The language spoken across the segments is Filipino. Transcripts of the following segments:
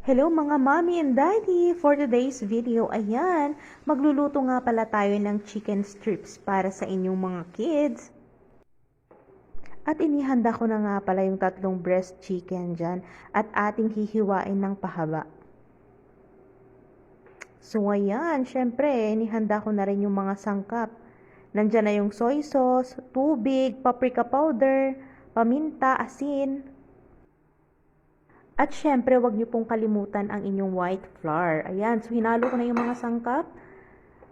Hello mga mommy and daddy! For today's video, ayan, magluluto nga pala tayo ng chicken strips para sa inyong mga kids. At inihanda ko na nga pala yung 3 breast chicken dyan at ating hihiwain ng pahaba. So ayan, syempre, inihanda ko na rin yung mga sangkap. Nandyan na yung soy sauce, tubig, paprika powder, paminta, asin. At syempre, wag niyo pong kalimutan ang inyong white flour. Ayan, so hinalo ko na yung mga sangkap.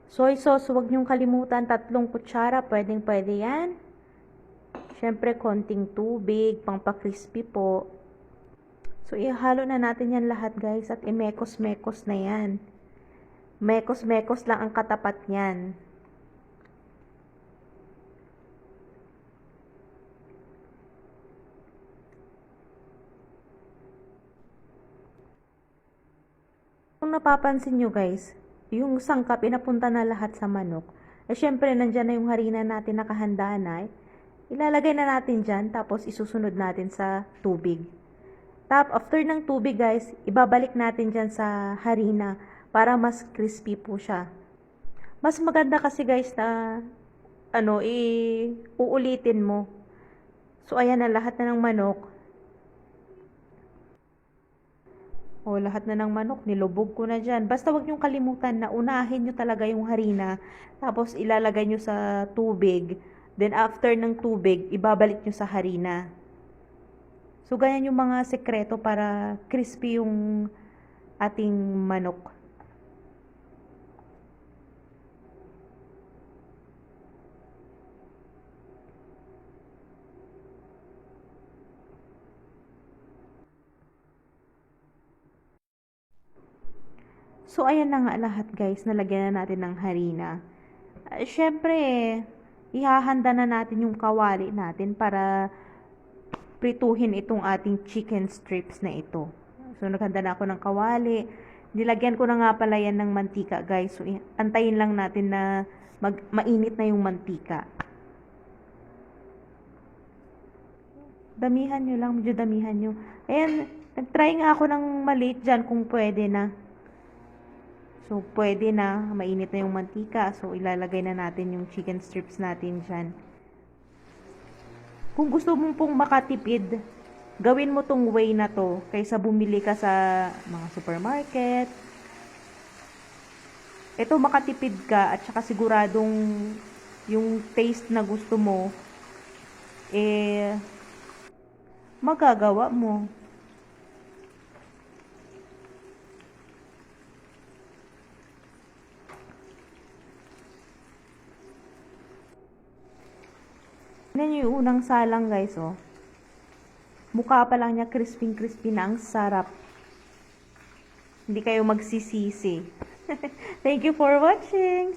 Soy sauce, wag niyong kalimutan, 3 kutsara, pwedeng-pwede yan. Syempre, konting tubig, pang-crispy po. So, ihalo na natin yan lahat guys at imekos-mekos na yan. Mekos-mekos lang ang katapat niyan. Kung napapansin nyo guys, yung sangkap inapunta na lahat sa manok. Eh syempre nandyan na yung harina natin nakahanda na. Ilalagay na natin dyan tapos isusunod natin sa tubig. After ng tubig guys, ibabalik natin dyan sa harina para mas crispy po siya. Mas maganda kasi guys na uulitin mo. So ayan na lahat na ng manok. O, lahat na ng manok, nilubog ko na dyan. Basta wag niyong kalimutan na unahin niyo talaga yung harina. Tapos, ilalagay niyo sa tubig. Then, after ng tubig, ibabalik niyo sa harina. So, ganyan yung mga sekreto para crispy yung ating manok. So, ayan na nga lahat guys, nalagyan na natin ng harina. Syempre, ihahanda na natin yung kawali natin para prituhin itong ating chicken strips na ito. So, naghanda na ako ng kawali. Nilagyan ko na nga pala yan ng mantika guys. So, antayin lang natin na mainit na yung mantika. Damihan nyo lang, medyo damihan nyo. Ayan, nag-try nga ako ng maliit dyan kung pwede na. So, pwede na, mainit na yung mantika. So, ilalagay na natin yung chicken strips natin dyan. Kung gusto mo pong makatipid, gawin mo tong way na to kaysa bumili ka sa mga supermarket. Ito, makatipid ka at saka siguradong yung taste na gusto mo, magagawa mo. Yan yung unang salang guys, oh. Mukha pa lang niya crispy na, ang sarap. Hindi kayo magsisisi. Thank you for watching!